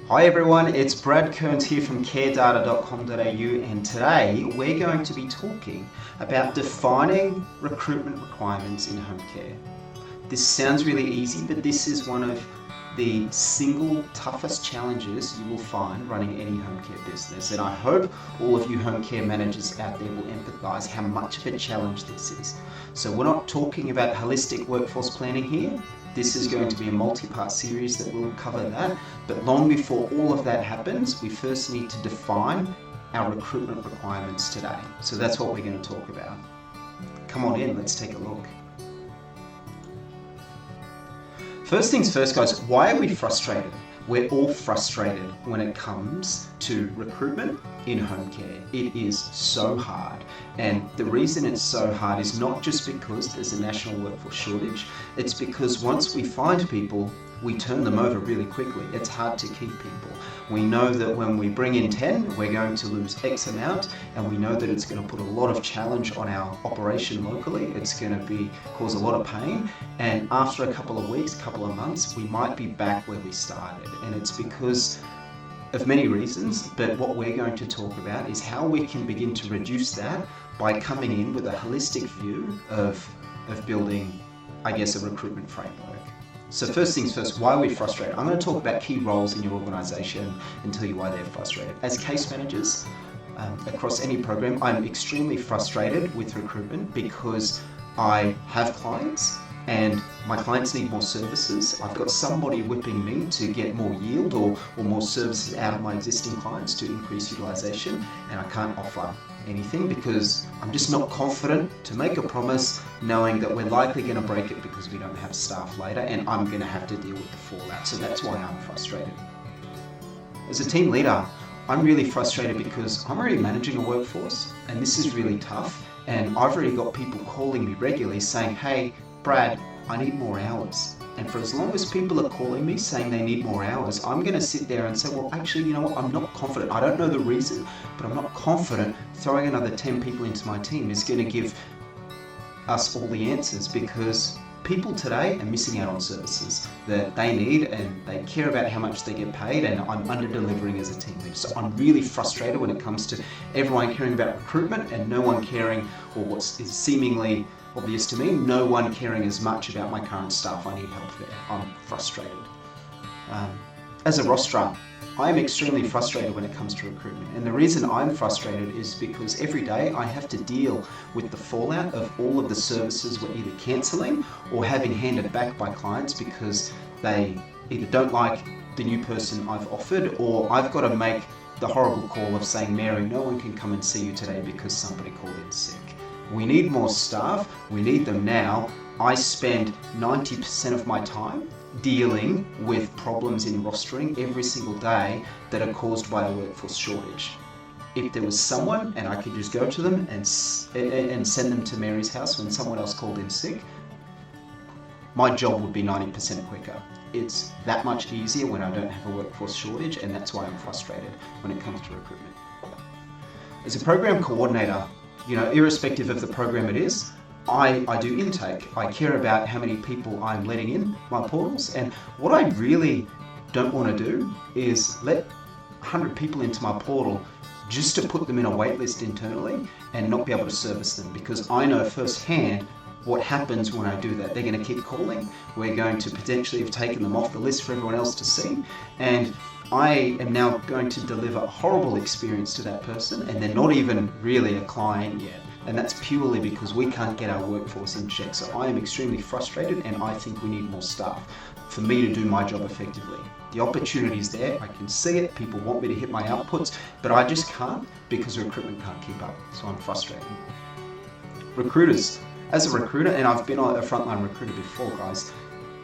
Hi everyone, it's Brad Kearns here from caredata.com.au, and today we're going to be talking about defining recruitment requirements in home care. This sounds really easy, but this is one of the single toughest challenges you will find running any home care business, and I hope all of you home care managers out there will empathise how much of a challenge this is. So we're not talking about holistic workforce planning here. This is going to be a multi-part series that will cover that, but long before all of that happens, we first need to define our recruitment requirements today. So that's what we're going to talk about. Come on in, let's take a look. First things first, guys, why are we frustrated? We're all frustrated when it comes to recruitment in home care. It is so hard. And the reason it's so hard is not just because there's a national workforce shortage, it's because once we find people, we turn them over really quickly. It's hard to keep people. We know that when we bring in 10, we're going to lose X amount, and we know that it's going to put a lot of challenge on our operation locally. It's going to cause a lot of pain, and after a couple of weeks, couple of months, we might be back where we started. And it's because of many reasons, but what we're going to talk about is how we can begin to reduce that by coming in with a holistic view of building, I guess, a recruitment framework. So first things first, why are we frustrated? I'm going to talk about key roles in your organisation and tell you why they're frustrated. As case managers across any program, I'm extremely frustrated with recruitment because I have clients and my clients need more services. I've got somebody whipping me to get more yield or more services out of my existing clients to increase utilisation, and I can't offer anything because I'm just not confident to make a promise knowing that we're likely going to break it because we don't have staff later, and I'm going to have to deal with the fallout. So that's why I'm frustrated. As a team leader, I'm really frustrated because I'm already managing a workforce and this is really tough, and I've already got people calling me regularly saying, hey Brad, I need more hours. And for as long as people are calling me saying they need more hours, I'm going to sit there and say, well, actually, you know what? I'm not confident. I don't know the reason, but I'm not confident throwing another 10 people into my team is going to give us all the answers, because people today are missing out on services that they need and they care about how much they get paid, and I'm under-delivering as a team leader. So I'm really frustrated when it comes to everyone caring about recruitment and no one caring, or what is seemingly obvious to me, no one caring as much about my current staff. I need help there. I'm frustrated. As a rosterer, I'm extremely frustrated when it comes to recruitment. And the reason I'm frustrated is because every day I have to deal with the fallout of all of the services we're either cancelling or having handed back by clients because they either don't like the new person I've offered, or I've got to make the horrible call of saying, Mary, no one can come and see you today because somebody called in sick. We need more staff, we need them now. I spend 90% of my time dealing with problems in rostering every single day that are caused by a workforce shortage. If there was someone and I could just go to them and send them to Mary's house when someone else called in sick, my job would be 90% quicker. It's that much easier when I don't have a workforce shortage, and that's why I'm frustrated when it comes to recruitment. As a program coordinator, irrespective of the program it is, I do intake. I care about how many people I'm letting in my portals, and what I really don't want to do is let 100 people into my portal just to put them in a wait list internally and not be able to service them, because I know firsthand what happens when I do that. They're going to keep calling. We're going to potentially have taken them off the list for everyone else to see, and I am now going to deliver a horrible experience to that person, and they're not even really a client yet. And that's purely because we can't get our workforce in check. So I am extremely frustrated, and I think we need more staff for me to do my job effectively. The opportunity is there, I can see it, people want me to hit my outputs, but I just can't because recruitment can't keep up. So I'm frustrated. Recruiters. As a recruiter, and I've been a frontline recruiter before, guys,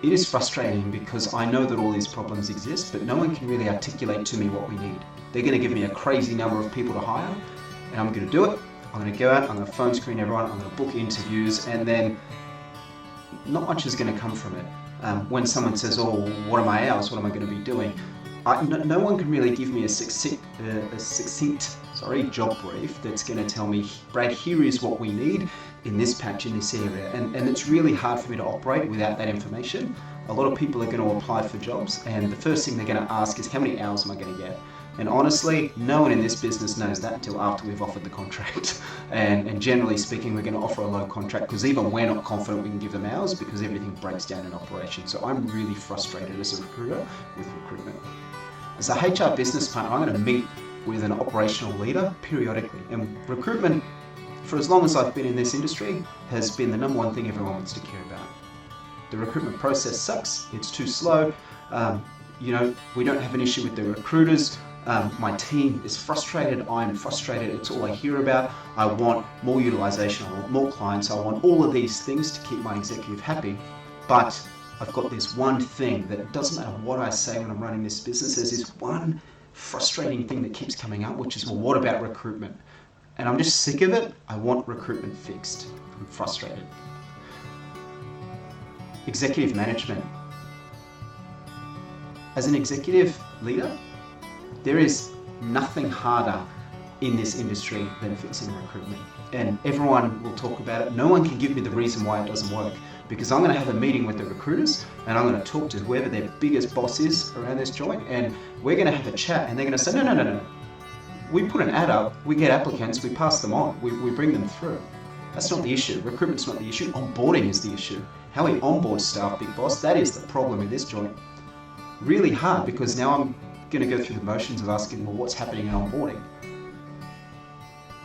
it is frustrating because I know that all these problems exist, but no one can really articulate to me what we need. They're going to give me a crazy number of people to hire, and I'm going to do it. I'm going to go out, I'm going to phone screen everyone, I'm going to book interviews, and then not much is going to come from it. When someone says, oh, what are my hours, what am I going to be doing? No one can really give me a succinct job brief that's going to tell me, Brad, here is what we need in this patch, in this area. And it's really hard for me to operate without that information. a lot of people are going to apply for jobs, and the first thing they're going to ask is, how many hours am I going to get? And honestly, no one in this business knows that until after we've offered the contract. And generally speaking, we're going to offer a low contract because even we're not confident we can give them hours because everything breaks down in operation. So I'm really frustrated as a recruiter with recruitment. As a HR business partner, I'm going to meet with an operational leader periodically. And recruitment, for as long as I've been in this industry, has been the number one thing everyone wants to care about. The recruitment process sucks. It's too slow. We don't have an issue with the recruiters. My team is frustrated. I'm frustrated. It's all I hear about. I want more utilization. I want more clients. I want all of these things to keep my executive happy. But I've got this one thing that it doesn't matter what I say when I'm running this business. There's this one frustrating thing that keeps coming up, which is, well, what about recruitment? And I'm just sick of it. I want recruitment fixed. I'm frustrated. Executive management. As an executive leader, there is nothing harder in this industry than fixing recruitment. And everyone will talk about it. No one can give me the reason why it doesn't work, because I'm going to have a meeting with the recruiters and I'm going to talk to whoever their biggest boss is around this joint, and we're going to have a chat, and they're going to say, no. We put an ad up, we get applicants, we pass them on, we bring them through. That's not the issue. Recruitment's not the issue. Onboarding is the issue. How we onboard staff, big boss, that is the problem in this joint. Really hard, because now I'm going to go through the motions of asking, well, what's happening in onboarding?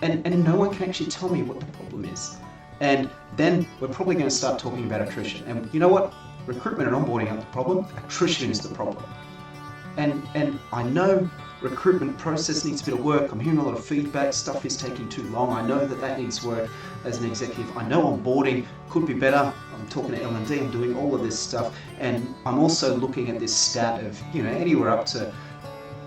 And no one can actually tell me what the problem is. And then we're probably going to start talking about attrition. And you know what? Recruitment and onboarding aren't the problem. Attrition is the problem. And I know recruitment process needs a bit of work. I'm hearing a lot of feedback. Stuff is taking too long. I know that needs work as an executive. I know onboarding could be better. I'm talking to L&D. I'm doing all of this stuff. And I'm also looking at this stat of, anywhere up to,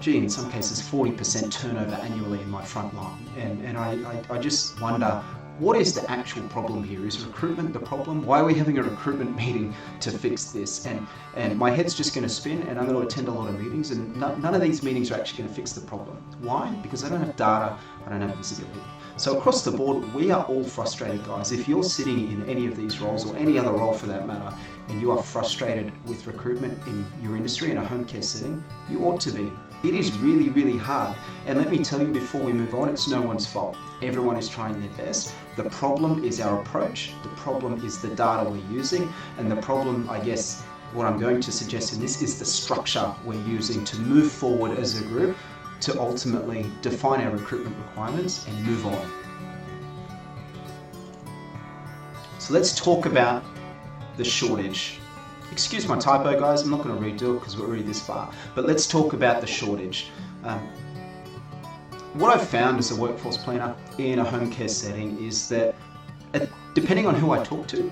in some cases, 40% turnover annually in my front line. And I just wonder, what is the actual problem here? Is recruitment the problem? Why are we having a recruitment meeting to fix this? And my head's just going to spin, and I'm going to attend a lot of meetings, and none of these meetings are actually going to fix the problem. Why? Because I don't have data, I don't have visibility. So across the board, we are all frustrated, guys. If you're sitting in any of these roles, or any other role for that matter, and you are frustrated with recruitment in your industry, in a home care setting, you ought to be. It is really, really hard. And let me tell you before we move on, it's no one's fault. Everyone is trying their best. The problem is our approach. The problem is the data we're using. And the problem, I guess, what I'm going to suggest in this is the structure we're using to move forward as a group to ultimately define our recruitment requirements and move on. So let's talk about the shortage. Excuse my typo, guys, I'm not going to redo it because we're already this far, but let's talk about the shortage. What I've found as a workforce planner in a home care setting is that, depending on who I talk to,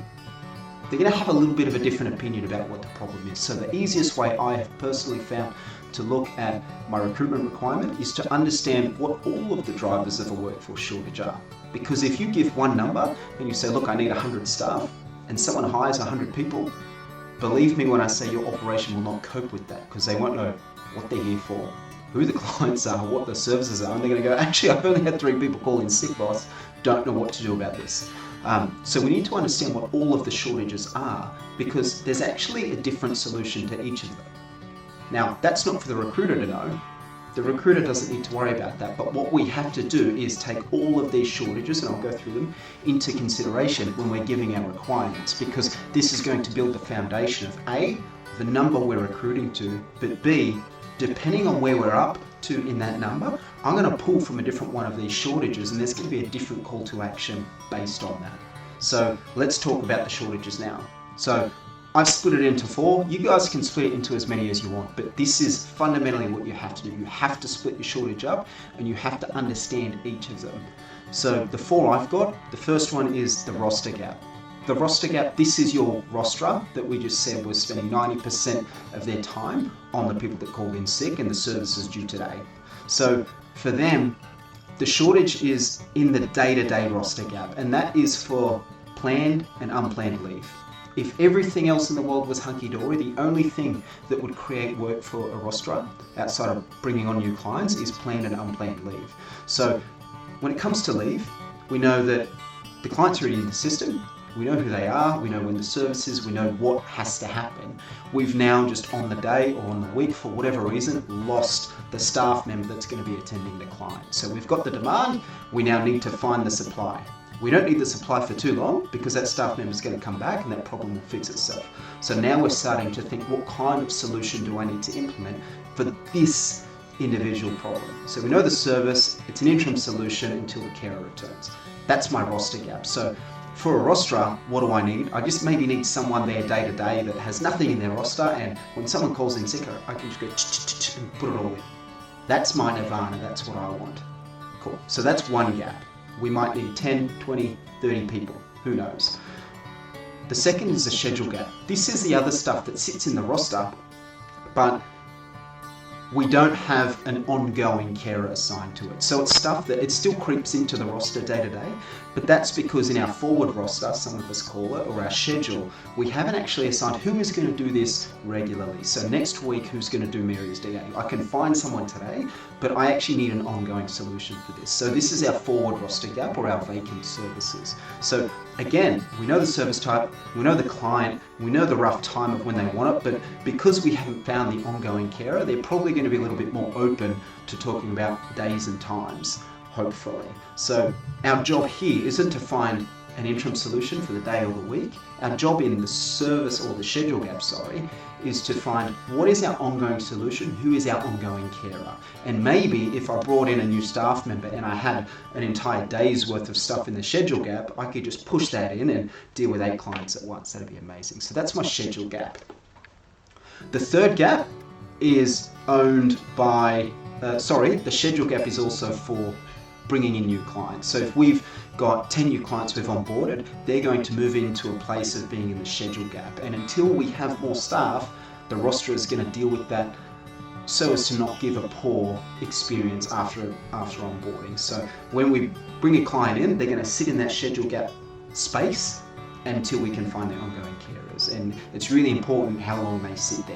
they're going to have a little bit of a different opinion about what the problem is. So the easiest way I have personally found to look at my recruitment requirement is to understand what all of the drivers of a workforce shortage are. Because if you give one number and you say, look, I need 100 staff, and someone hires 100 people, believe me when I say your operation will not cope with that, because they won't know what they're here for, who the clients are, what the services are, and they're going to go, actually, I've only had 3 people call in sick, boss, don't know what to do about this. So we need to understand what all of the shortages are, because there's actually a different solution to each of them. Now, that's not for the recruiter to know. The recruiter doesn't need to worry about that, but what we have to do is take all of these shortages, and I'll go through them, into consideration when we're giving our requirements, because this is going to build the foundation of A, the number we're recruiting to, but B, depending on where we're up to in that number, I'm going to pull from a different one of these shortages, and there's going to be a different call to action based on that. So let's talk about the shortages now. So I've split it into 4. You guys can split it into as many as you want, but this is fundamentally what you have to do. You have to split your shortage up, and you have to understand each of them. So the 4 I've got, the first one is the roster gap. The roster gap, this is your roster that we just said was spending 90% of their time on the people that called in sick and the services due today. So for them, the shortage is in the day-to-day roster gap, and that is for planned and unplanned leave. If everything else in the world was hunky-dory, the only thing that would create work for a roster outside of bringing on new clients is planned and unplanned leave. So when it comes to leave, we know that the client's already in the system. we know who they are, we know when the service is, we know what has to happen. We've now just on the day or on the week, for whatever reason, lost the staff member that's going to be attending the client. So we've got the demand, we now need to find the supply. We don't need the supply for too long because that staff member is going to come back and that problem will fix itself. So now we're starting to think, what kind of solution do I need to implement for this individual problem? So we know the service, it's an interim solution until the carer returns. That's my roster gap. So for a rosterer, what do I need? I just maybe need someone there day to day that has nothing in their roster, and when someone calls in sick, I can just go and put it all in. That's my nirvana, that's what I want. Cool. So that's one gap. We might need 10, 20, 30 people, who knows. The second is the schedule gap. This is the other stuff that sits in the roster, but we don't have an ongoing carer assigned to it. So it's stuff that it still creeps into the roster day to day, but that's because in our forward roster, some of us call it, or our schedule, we haven't actually assigned who is going to do this regularly. So next week, who's going to do Mary's DA? I can find someone today, but I actually need an ongoing solution for this. So this is our forward roster gap, or our vacant services. So again, we know the service type, we know the client, we know the rough time of when they want it, but because we haven't found the ongoing carer, they're probably going to be a little bit more open to talking about days and times, hopefully. So our job here isn't to find an interim solution for the day or the week. Our job in the service, or the schedule gap, is to find what is our ongoing solution, who is our ongoing carer. And maybe if I brought in a new staff member and I had an entire day's worth of stuff in the schedule gap, I could just push that in and deal with 8 clients at once. That'd be amazing. So that's my schedule gap. The third gap is owned by, the schedule gap is also for bringing in new clients. So if we've got 10 new clients we've onboarded, they're going to move into a place of being in the schedule gap. And until we have more staff, the roster is going to deal with that so as to not give a poor experience after onboarding. So when we bring a client in, they're going to sit in that schedule gap space until we can find their ongoing carers. And it's really important how long they sit there.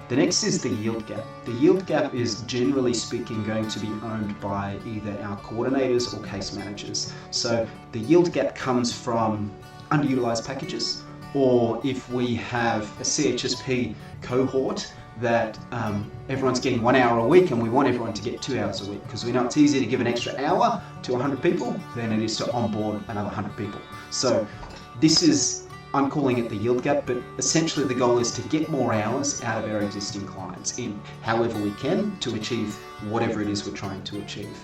The next is the yield gap. The yield gap is, generally speaking, going to be owned by either our coordinators or case managers. So the yield gap comes from underutilized packages, or if we have a CHSP cohort that everyone's getting 1 hour a week and we want everyone to get 2 hours a week, because we know it's easier to give an extra hour to 100 people than it is to onboard another 100 people. So this is, I'm calling it the yield gap, but essentially the goal is to get more hours out of our existing clients in however we can to achieve whatever it is we're trying to achieve.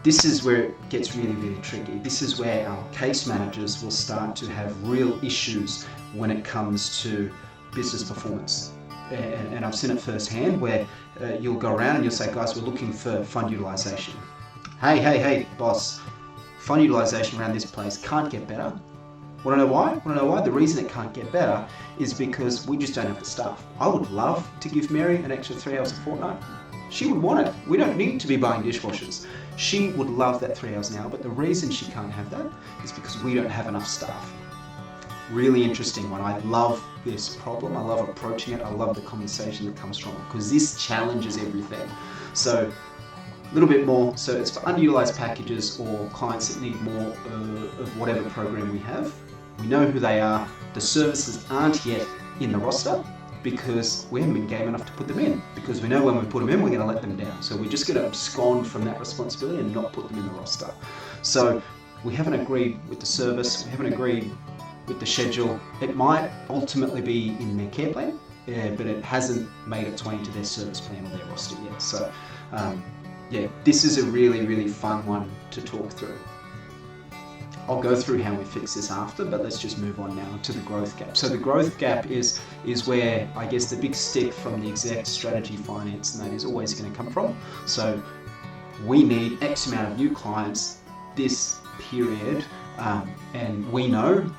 This is where it gets really, really tricky. This is where our case managers will start to have real issues when it comes to business performance. And I've seen it firsthand where you'll go around and you'll say, guys, we're looking for fund utilization. Hey, boss, fund utilization around this place can't get better. Want to know why? The reason it can't get better is because we just don't have the staff. I would love to give Mary an extra 3 hours a fortnight. She would want it. We don't need to be buying dishwashers. She would love that 3 hours an hour, but the reason she can't have that is because we don't have enough staff. Really interesting one. I love this problem. I love approaching it. I love the conversation that comes from it because this challenges everything. So a little bit more. So it's for underutilized packages or clients that need more of whatever program we have. We know who they are. The services aren't yet in the roster because we haven't been game enough to put them in, because we know when we put them in, we're going to let them down. So we're just going to abscond from that responsibility and not put them in the roster. So we haven't agreed with the service. We haven't agreed with the schedule. It might ultimately be in their care plan, but it hasn't made its way into their service plan or their roster yet. So this is a really, really fun one to talk through. I'll go through how we fix this after, but let's just move on now to the growth gap. So the growth gap is where I guess the big stick from the exec, strategy, finance, and that is always going to come from. So we need X amount of new clients this period, and we know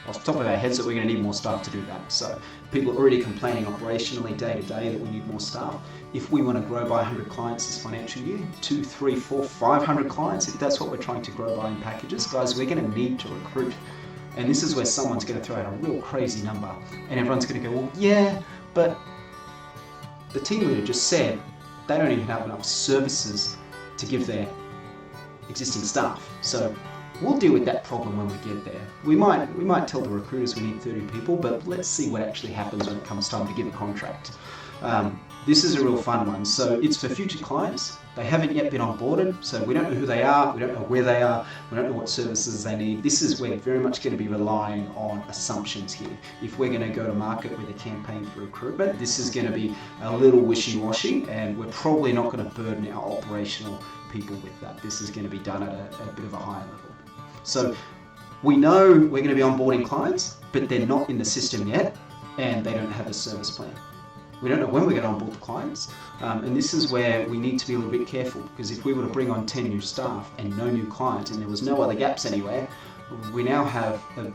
off the top of our heads that we're going to need more staff to do that. So people are already complaining operationally day to day that we need more staff. If we want to grow by 100 clients this financial year, 2, 3, 4, 500 clients, if that's what we're trying to grow by in packages, guys, we're going to need to recruit. And this is where someone's going to throw out a real crazy number and everyone's going to go, well, yeah, but the team leader just said they don't even have enough services to give their existing staff. So we'll deal with that problem when we get there. We might tell the recruiters we need 30 people, but let's see what actually happens when it comes time to give a contract. This is a real fun one. So it's for future clients. They haven't yet been onboarded, so we don't know who they are, we don't know where they are, we don't know what services they need. This is where very much going to be relying on assumptions here. If we're going to go to market with a campaign for recruitment, this is going to be a little wishy-washy, and we're probably not going to burden our operational people with that. This is going to be done at a bit of a higher level. So we know we're going to be onboarding clients, but they're not in the system yet, and they don't have a service plan. We don't know when we're going to onboard the clients, and this is where we need to be a little bit careful, because if we were to bring on 10 new staff and no new clients and there was no other gaps anywhere, we now have a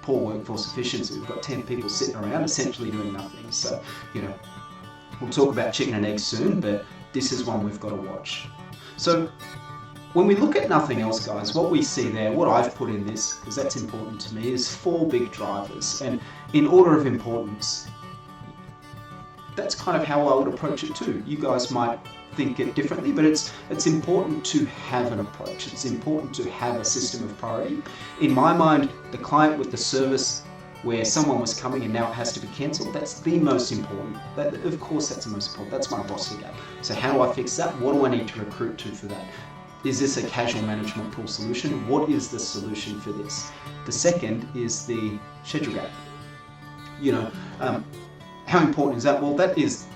poor workforce efficiency. We've got 10 people sitting around essentially doing nothing. So we'll talk about chicken and egg soon, but this is one we've got to watch. So when we look at nothing else, guys, what we see there, what I've put in this, because that's important to me, is 4 big drivers. And in order of importance, that's kind of how I would approach it too. You guys might think it differently, but it's important to have an approach. It's important to have a system of priority. In my mind, the client with the service where someone was coming and now it has to be cancelled, that's the most important. Of course, that's the most important. That's my roster gap. So how do I fix that? What do I need to recruit to for that? Is this a casual management pool solution? What is the solution for this? The second is the schedule gap. How important is that? Well, that is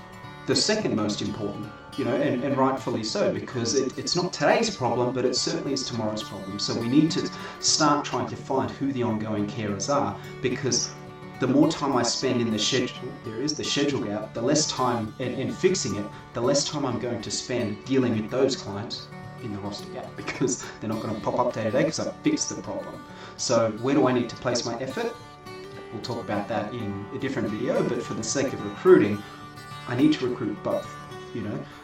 the second most important, and rightfully so, because it's not today's problem, but it certainly is tomorrow's problem. So we need to start trying to find who the ongoing carers are, because the more time I spend in the schedule gap, the less time in fixing it, the less time I'm going to spend dealing with those clients in the roster gap, because they're not going to pop up day to day because I fixed the problem. So where do I need to place my effort? We'll talk about that in a different video, but for the sake of recruiting, I need to recruit both.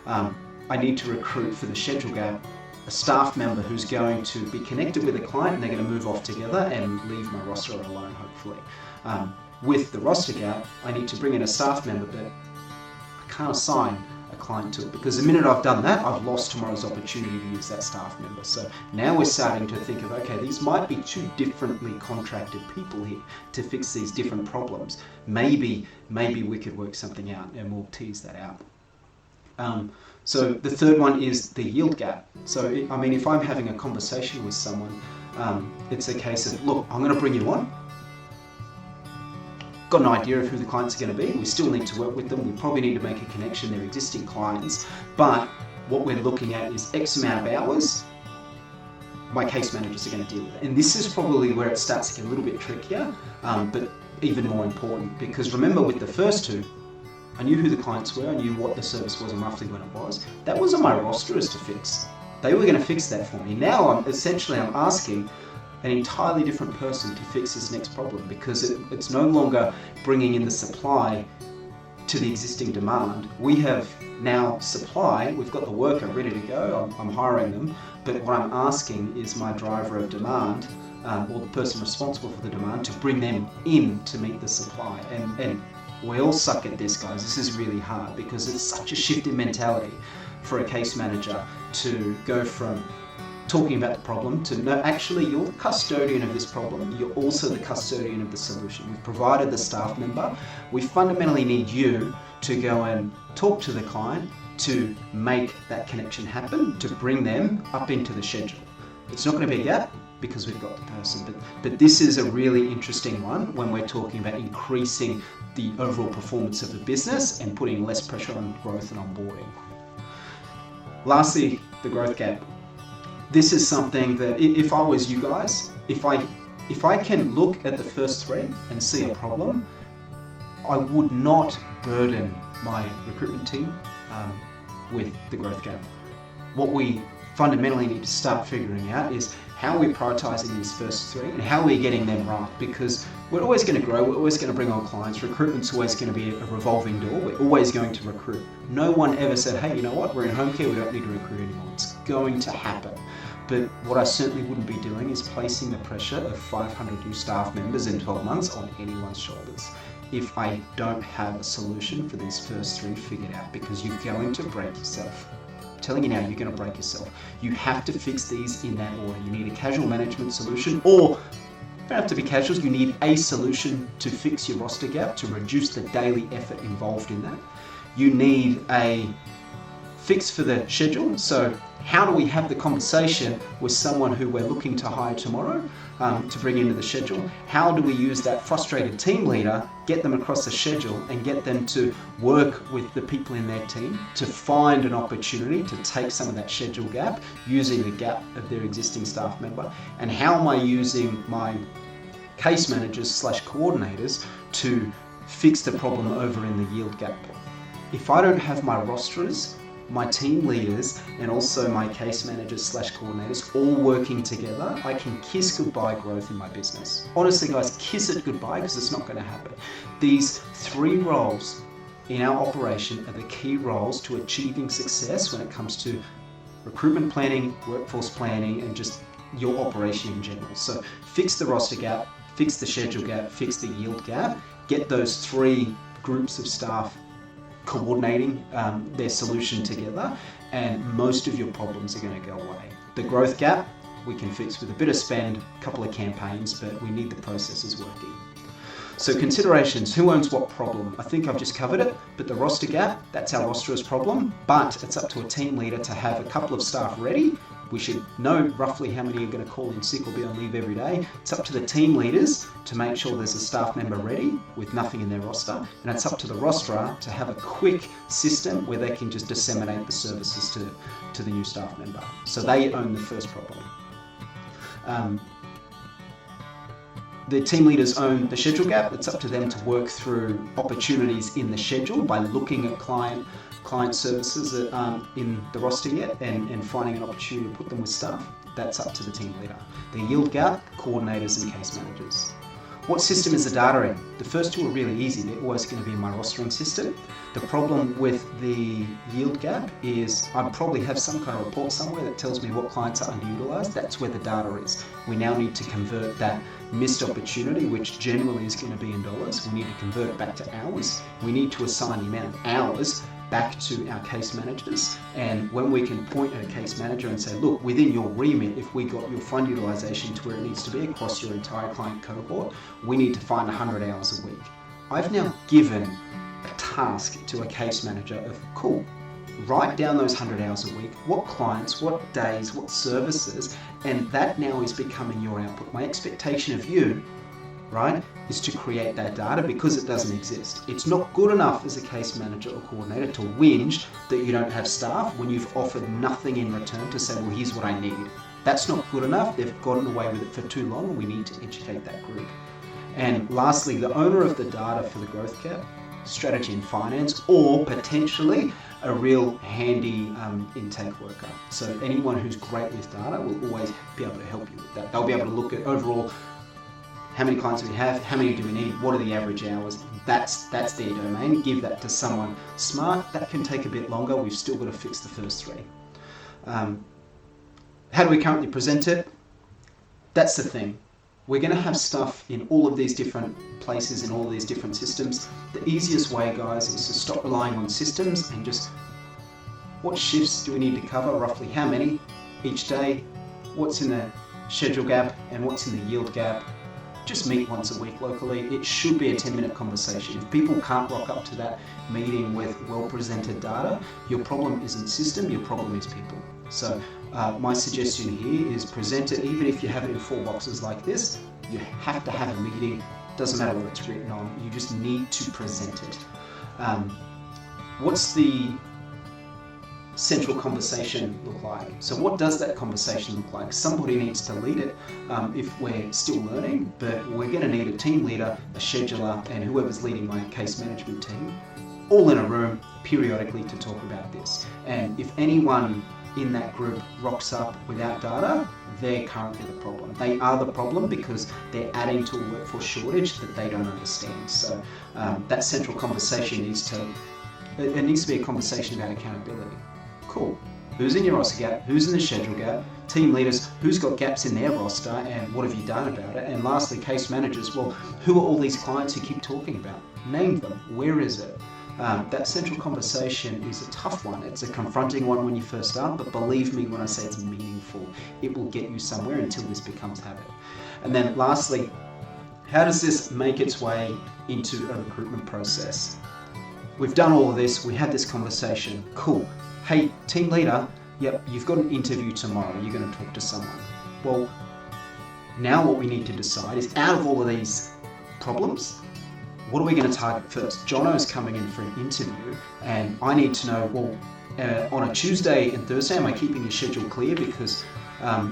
I need to recruit for the schedule gap a staff member who's going to be connected with a client and they're going to move off together and leave my roster alone, hopefully. With the roster gap, I need to bring in a staff member, but I can't assign a client to it, because the minute I've done that, I've lost tomorrow's opportunity to use that staff member. So now we're starting to think of, okay, these might be 2 differently contracted people here to fix these different problems. Maybe we could work something out, and we'll tease that out. So the third one is the yield gap. So if I'm having a conversation with someone, it's a case of, look, I'm going to bring you on. Got an idea of who the clients are going to be. We still need to work with them. We probably need to make a connection. They're existing clients, but what we're looking at is X amount of hours. My case managers are going to deal with it. And this is probably where it starts to get a little bit trickier, but even more important, because remember, with the first 2, I knew who the clients were, I knew what the service was and roughly when it was. That was on my roster as to fix. They were going to fix that for me. Now I'm asking an entirely different person to fix this next problem, because it's no longer bringing in the supply to the existing demand. We have now supply, we've got the worker ready to go, I'm hiring them, but what I'm asking is my driver of demand, or the person responsible for the demand, to bring them in to meet the supply. And we all suck at this, guys. This is really hard, because it's such a shift in mentality for a case manager to go from talking about the problem to, no, actually you're the custodian of this problem, you're also the custodian of the solution. We've provided the staff member, we fundamentally need you to go and talk to the client to make that connection happen, to bring them up into the schedule. It's not going to be a gap because we've got the person, but this is a really interesting one when we're talking about increasing the overall performance of the business and putting less pressure on growth and onboarding. Lastly, the growth gap. This is something that, if I was you guys, if I can look at the first 3 and see a problem, I would not burden my recruitment team with the growth gap. What we fundamentally need to start figuring out is how we're prioritizing these first 3 and how we're getting them right, because we're always going to grow, we're always going to bring on clients, recruitment's always going to be a revolving door, we're always going to recruit. No one ever said, hey, you know what, we're in home care, we don't need to recruit anymore. It's going to happen. But what I certainly wouldn't be doing is placing the pressure of 500 new staff members in 12 months on anyone's shoulders if I don't have a solution for these first 3 figured out, because you're going to break yourself telling you now, you're going to break yourself. You have to fix these in that order. You need a casual management solution, or you don't have to be casual, you need a solution to fix your roster gap, to reduce the daily effort involved in that. You need a fix for the schedule. So how do we have the conversation with someone who we're looking to hire tomorrow to bring into the schedule? How do we use that frustrated team leader, get them across the schedule and get them to work with the people in their team to find an opportunity to take some of that schedule gap using the gap of their existing staff member? And how am I using my case managers / coordinators to fix the problem over in the yield gap? If I don't have my rosterers, my team leaders, and also my case managers / coordinators all working together, I can kiss goodbye growth in my business. Honestly, guys, kiss it goodbye, because it's not going to happen. These 3 roles in our operation are the key roles to achieving success when it comes to recruitment planning, workforce planning, and just your operation in general. So fix the roster gap, fix the schedule gap, fix the yield gap, get those 3 groups of staff coordinating their solution together, and most of your problems are going to go away. The growth gap we can fix with a bit of spend, a couple of campaigns, but we need the processes working. So considerations: who owns what problem? I think I've just covered it, but the roster gap, that's our rosterer's problem, but it's up to a team leader to have a couple of staff ready. We should know roughly how many are going to call in sick or be on leave every day. It's up to the team leaders to make sure there's a staff member ready with nothing in their roster. And it's up to the rosterer to have a quick system where they can just disseminate the services to the new staff member. So they own the first problem. The team leaders own the schedule gap. It's up to them to work through opportunities in the schedule by looking at client services that aren't in the roster yet and finding an opportunity to put them with staff. That's up to the team leader. The yield gap, coordinators and case managers. What system is the data in? The first 2 are really easy. They're always going to be in my rostering system. The problem with the yield gap is I probably have some kind of report somewhere that tells me what clients are underutilized. That's where the data is. We now need to convert that missed opportunity, which generally is going to be in dollars. We need to convert it back to hours. We need to assign the amount of hours back to our case managers. And when we can point at a case manager and say, look, within your remit, if we got your fund utilization to where it needs to be across your entire client cohort, we need to find 100 hours a week. I've now given a task to a case manager of, cool, write down those 100 hours a week, what clients, what days, what services, and that now is becoming your output. My expectation of you, right, is to create that data because it doesn't exist. It's not good enough as a case manager or coordinator to whinge that you don't have staff when you've offered nothing in return to say, well, here's what I need. That's not good enough. They've gotten away with it for too long, and we need to educate that group. And lastly, the owner of the data for the growth gap, strategy and finance, or potentially a real handy intake worker. So anyone who's great with data will always be able to help you with that. They'll be able to look at overall how many clients do we have, how many do we need, what are the average hours. That's their domain. Give that to someone smart. That can take a bit longer. We've still got to fix the first 3. How do we currently present it? That's the thing. We're going to have stuff in all of these different places, in all of these different systems. The easiest way, guys, is to stop relying on systems and just, what shifts do we need to cover, roughly how many each day, what's in the schedule gap and what's in the yield gap. Just meet once a week locally. It should be a 10-minute conversation. If people can't rock up to that meeting with well-presented data, your problem isn't system, your problem is people. So my suggestion here is present it, even if you have it in 4 boxes like this, you have to have a meeting. Doesn't matter what it's written on, you just need to present it. What's the central conversation look like? So what does that conversation look like? Somebody needs to lead it if we're still learning, but we're going to need a team leader, a scheduler, and whoever's leading my case management team, all in a room periodically to talk about this. And if anyone in that group rocks up without data, they're currently the problem. They are the problem because they're adding to a workforce shortage that they don't understand. So that central conversation needs to be a conversation about accountability. Cool. Who's in your roster gap? Who's in the schedule gap? Team leaders, who's got gaps in their roster and what have you done about it? And lastly, case managers, well, who are all these clients you keep talking about? Name them. Where is it? That central conversation is a tough one. It's a confronting one when you first start, but believe me when I say it's meaningful. It will get you somewhere until this becomes habit. And then lastly, how does this make its way into a recruitment process? We've done all of this, we had this conversation, cool. Hey, team leader, yep, you've got an interview tomorrow, you're going to talk to someone. Well, now what we need to decide is, out of all of these problems, what are we going to target first? Jono's coming in for an interview, and I need to know, well, on a Tuesday and Thursday, am I keeping your schedule clear? Because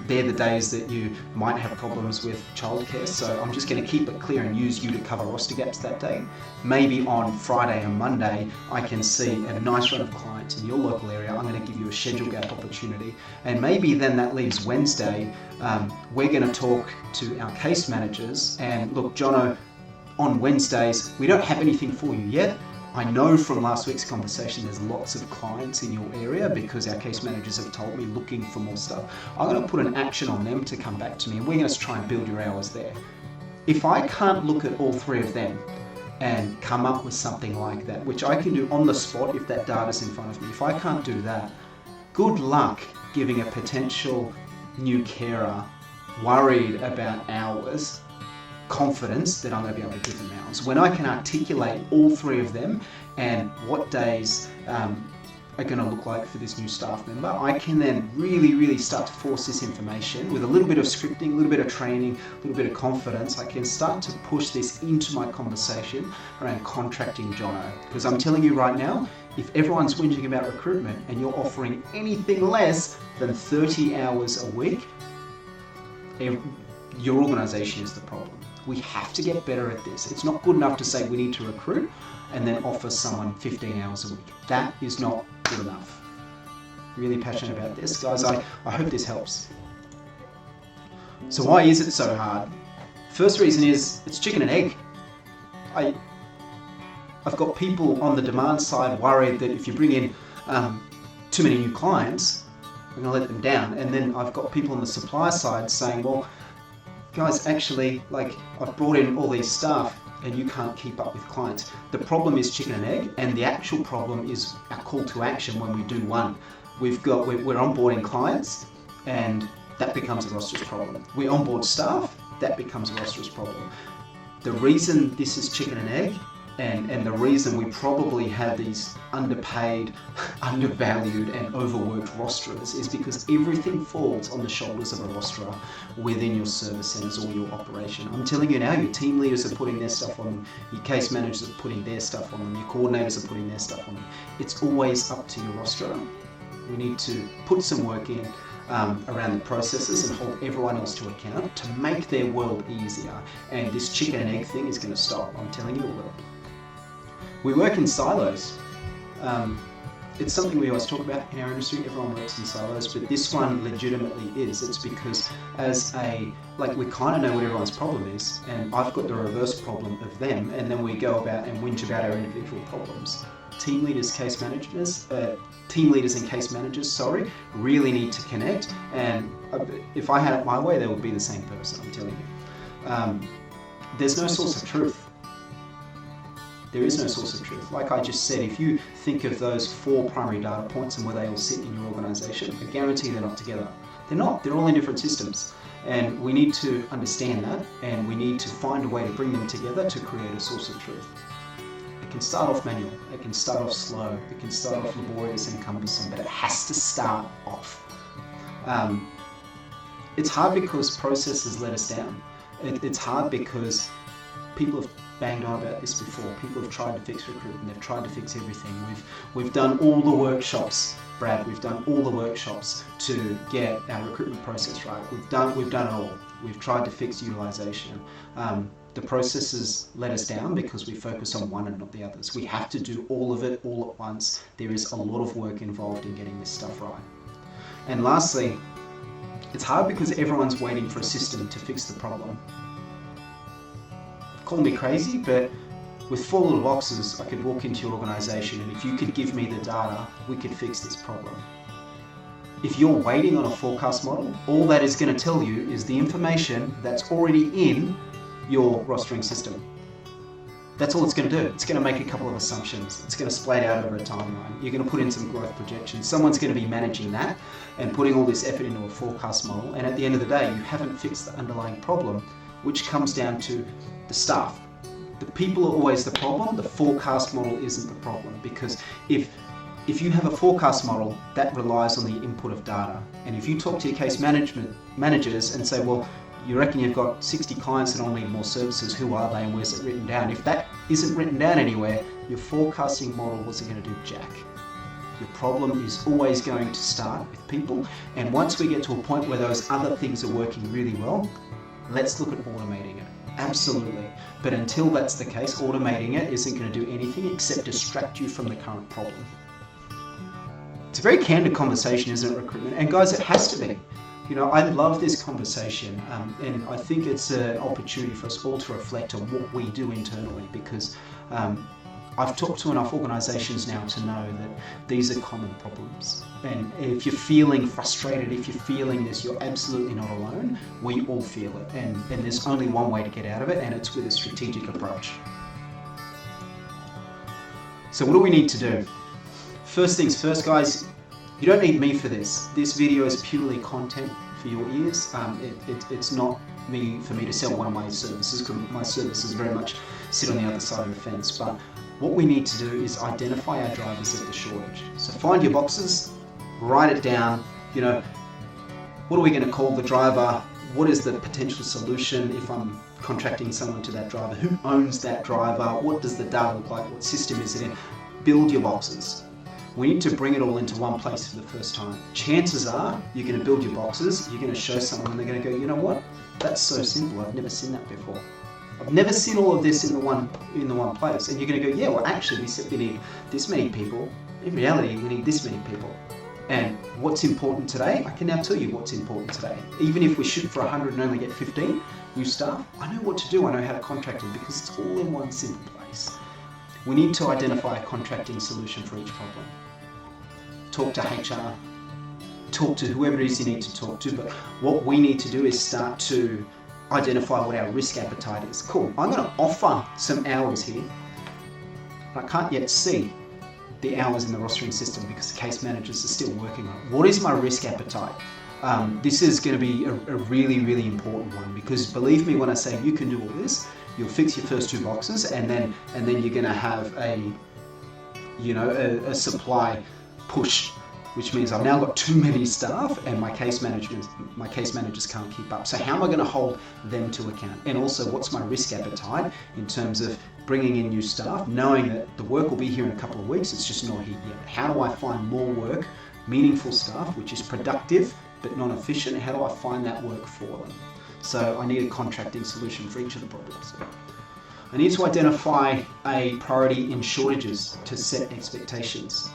they're the days that you might have problems with childcare, so I'm just going to keep it clear and use you to cover roster gaps that day. Maybe on Friday and Monday, I can see a nice run of clients in your local area. I'm going to give you a schedule gap opportunity, and maybe then that leaves Wednesday. We're going to talk to our case managers, and look, Jono, on Wednesdays, we don't have anything for you yet. I know from last week's conversation there's lots of clients in your area because our case managers have told me looking for more stuff. I'm going to put an action on them to come back to me, and we're going to try and build your hours there. If I can't look at all three of them and come up with something like that, which I can do on the spot if that data's in front of me, if I can't do that, good luck giving a potential new carer worried about hours confidence that I'm going to be able to give them hours. When I can articulate all three of them and what days are going to look like for this new staff member, I can then really start to force this information with a little bit of scripting, a little bit of training, a little bit of confidence. I can start to push this into my conversation around contracting Jono. Because I'm telling you right now, if everyone's whinging about recruitment and you're offering anything less than 30 hours a week, your organisation is the problem. We have to get better at this. It's not good enough to say we need to recruit and then offer someone 15 hours a week. That is not good enough. Really passionate about this, guys. I hope this helps. So why is it so hard? First reason is it's chicken and egg. I've got people on the demand side worried that if you bring in too many new clients, we're going to let them down. And then I've got people on the supply side saying, well, guys, actually, like, I've brought in all these staff and you can't keep up with clients. The problem is chicken and egg, and the actual problem is our call to action when we do one. We're onboarding clients, and that becomes a roster's problem. We onboard staff, that becomes a roster's problem. The reason this is chicken and egg, and the reason we probably have these underpaid, undervalued and overworked rosterers is because everything falls on the shoulders of a rosterer within your service centres or your operation. I'm telling you now, your team leaders are putting their stuff on them, your case managers are putting their stuff on them, your coordinators are putting their stuff on them. It's always up to your rosterer. We need to put some work in around the processes and hold everyone else to account to make their world easier. And this chicken and egg thing is going to stop. I'm telling you it will. We work in silos. It's something we always talk about in our industry. Everyone works in silos, but this one legitimately is. It's because we kind of know what everyone's problem is, and I've got the reverse problem of them, and then we go about and whinge about our individual problems. Team leaders and case managers, really need to connect, and if I had it my way, they would be the same person, I'm telling you. There's no source of truth. There is no source of truth. Like I just said, if you think of those 4 primary data points and where they all sit in your organisation, I guarantee they're not together. They're not. They're all in different systems. And we need to understand that, and we need to find a way to bring them together to create a source of truth. It can start off manual, it can start off slow, it can start off laborious and cumbersome, but it has to start off. It's hard because processes let us down. It's hard because people have banged on about this before. People have tried to fix recruitment, they've tried to fix everything. We've done all the workshops, Brad, we've done all the workshops to get our recruitment process right. We've done it all. We've tried to fix utilisation. The processes let us down because we focus on one and not the others. We have to do all of it all at once. There is a lot of work involved in getting this stuff right. And lastly, it's hard because everyone's waiting for a system to fix the problem. Call me crazy, but with 4 little boxes, I could walk into your organisation, and if you could give me the data, we could fix this problem. If you're waiting on a forecast model, all that is going to tell you is the information that's already in your rostering system. That's all it's going to do. It's going to make a couple of assumptions. It's going to split out over a timeline. You're going to put in some growth projections. Someone's going to be managing that and putting all this effort into a forecast model. And at the end of the day, you haven't fixed the underlying problem, which comes down to the staff. The people are always the problem. The forecast model isn't the problem, because if you have a forecast model, that relies on the input of data. And if you talk to your case managers and say, well, you reckon you've got 60 clients that all need more services, who are they and where's it written down? If that isn't written down anywhere, your forecasting model wasn't going to do jack. Your problem is always going to start with people. And once we get to a point where those other things are working really well, let's look at automating it. Absolutely. But until that's the case, automating it isn't going to do anything except distract you from the current problem. It's a very candid conversation, isn't it, recruitment? And guys, it has to be. You know, I love this conversation, and I think it's an opportunity for us all to reflect on what we do internally, because I've talked to enough organisations now to know that these are common problems. And if you're feeling frustrated, if you're feeling this, you're absolutely not alone. We all feel it, and there's only one way to get out of it, and it's with a strategic approach. So what do we need to do? First things first, guys, you don't need me for this. This video is purely content for your ears. It's not for me to sell one of my services, because my services very much sit on the other side of the fence. But what we need to do is identify our drivers of the shortage. So find your boxes, write it down. You know, what are we going to call the driver? What is the potential solution if I'm contracting someone to that driver? Who owns that driver? What does the data look like? What system is it in? Build your boxes. We need to bring it all into one place for the first time. Chances are you're going to build your boxes, you're going to show someone and they're going to go, you know what, that's so simple, I've never seen that before. I've never seen all of this in the one place. And you're going to go, yeah, well actually we said we need this many people. In reality, we need this many people. And what's important today, I can now tell you what's important today. Even if we shoot for 100 and only get 15 new staff, I know what to do, I know how to contract them, because it's all in one simple place. We need to identify a contracting solution for each problem. Talk to HR, talk to whoever it is you need to talk to, but what we need to do is start to identify what our risk appetite is. Cool, I'm going to offer some hours here, but I can't yet see the hours in the rostering system because the case managers are still working on it. What is my risk appetite? This is going to be a really, really important one, because believe me when I say you can do all this, you'll fix your first 2 boxes, and then you're going to have a supply push, which means I've now got too many staff and my case managers can't keep up. So how am I going to hold them to account? And also, what's my risk appetite in terms of bringing in new staff, knowing that the work will be here in a couple of weeks, it's just not here yet. How do I find more work, meaningful staff, which is productive but not efficient? How do I find that work for them? So I need a contracting solution for each of the problems. I need to identify a priority in shortages to set expectations.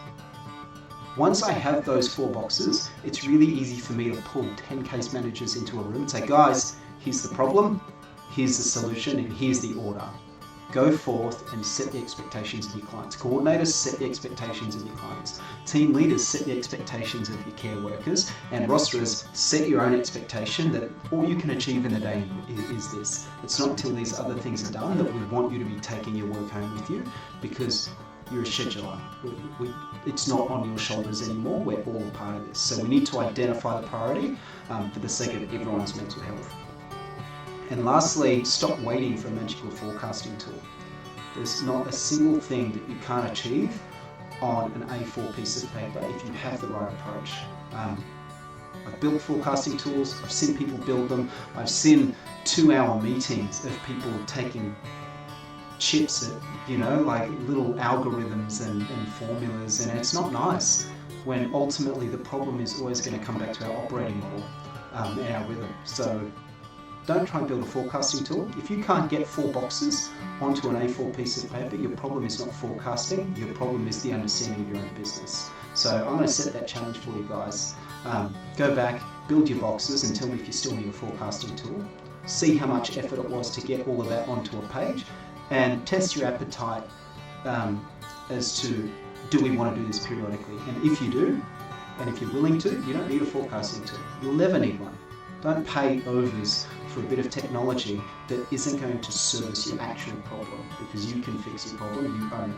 Once I have those 4 boxes, it's really easy for me to pull 10 case managers into a room and say, guys, here's the problem, here's the solution, and here's the order. Go forth and set the expectations of your clients. Coordinators, set the expectations of your clients. Team leaders, set the expectations of your care workers. And rosterers, set your own expectation that all you can achieve in the day is this. It's not until these other things are done that we want you to be taking your work home with you, because you're a scheduler. It's not on your shoulders anymore. We're all a part of this. So we need to identify the priority for the sake of everyone's mental health. And lastly, stop waiting for a magical forecasting tool. There's not a single thing that you can't achieve on an A4 piece of paper if you have the right approach. I've built forecasting tools, I've seen people build them, I've seen 2-hour meetings of people taking chips at, like little algorithms and formulas, and it's not nice when ultimately the problem is always going to come back to our operating model and our rhythm. So don't try and build a forecasting tool. If you can't get 4 boxes onto an A4 piece of paper, your problem is not forecasting, your problem is the understanding of your own business. So I'm going to set that challenge for you guys. Go back, build your boxes, and tell me if you still need a forecasting tool. See how much effort it was to get all of that onto a page, and test your appetite as to, do we want to do this periodically? And if you do, and if you're willing to, you don't need a forecasting tool. You'll never need one. Don't pay overs for a bit of technology that isn't going to service your actual problem, because you can fix your problem, you own it.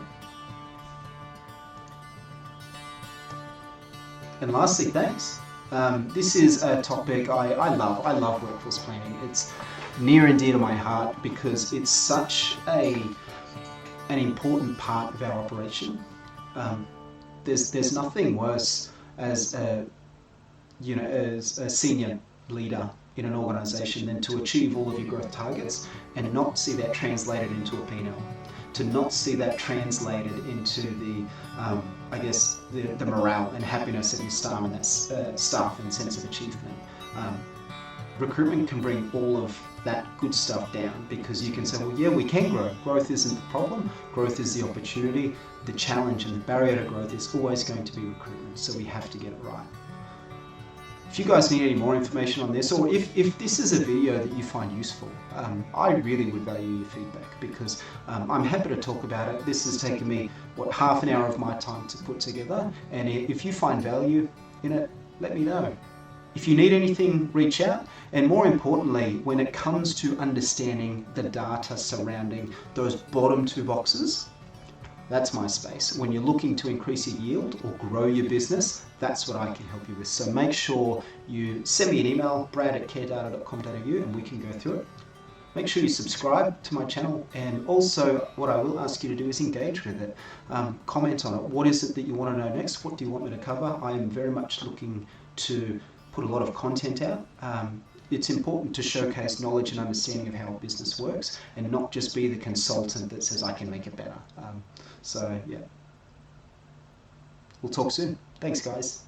And lastly, thanks. This is a topic I love. I love workforce planning. It's near and dear to my heart because it's such an important part of our operation. There's nothing worse as a senior leader in an organisation than to achieve all of your growth targets and not see that translated into a P&L, to not see that translated into the morale and happiness of your staff and staff and sense of achievement. Recruitment can bring all of that good stuff down, because you can say, well, yeah, we can grow. Growth isn't the problem. Growth is the opportunity. The challenge and the barrier to growth is always going to be recruitment, so we have to get it right. If you guys need any more information on this, or if this is a video that you find useful, I really would value your feedback, because I'm happy to talk about it. This has taken me, half an hour of my time to put together, and if you find value in it, let me know. If you need anything, reach out. And more importantly, when it comes to understanding the data surrounding those bottom two boxes, that's my space. When you're looking to increase your yield or grow your business, that's what I can help you with. So make sure you send me an email, brad@caredata.com.au, and we can go through it. Make sure you subscribe to my channel, and also what I will ask you to do is engage with it. Comment on it. What is it that you want to know next? What do you want me to cover? I am very much looking to put a lot of content out. It's important to showcase knowledge and understanding of how a business works, and not just be the consultant that says I can make it better. So yeah, we'll talk soon. Thanks, guys.